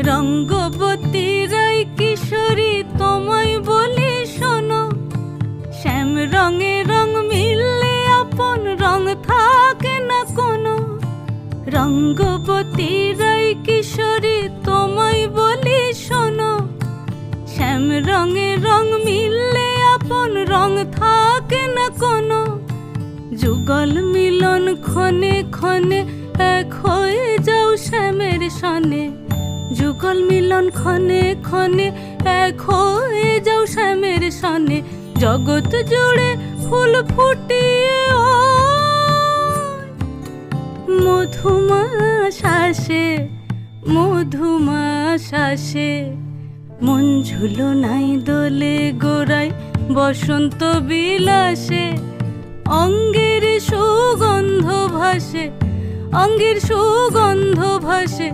রঙ্গবতী রায় কিশোরী তোমায় বলি শোনো, শ্যাম রঙে রং মিললে আপন রং থাকে না কোনো। রঙ্গবতী রায় কিশোরী তোমায় বলি শোনো, শ্যাম রঙে রং মিললে আপন রং থাকে না কোনো। যুগল মিলন ক্ষণে ক্ষণে এক হয়ে যাও শ্যামের সনে, যুগল মিলন ক্ষণে ক্ষণে এক হয়ে যাও শ্যামের সনে। জগৎ জুড়ে ফুল ফুটিয়ে মধুমাস আসে, মধুমাস আসে। মন ঝুলো নাই দোলে গোড়ায় বসন্ত বিলাসে, অঙ্গের সুগন্ধ ভাসে, অঙ্গের সুগন্ধ ভাসে।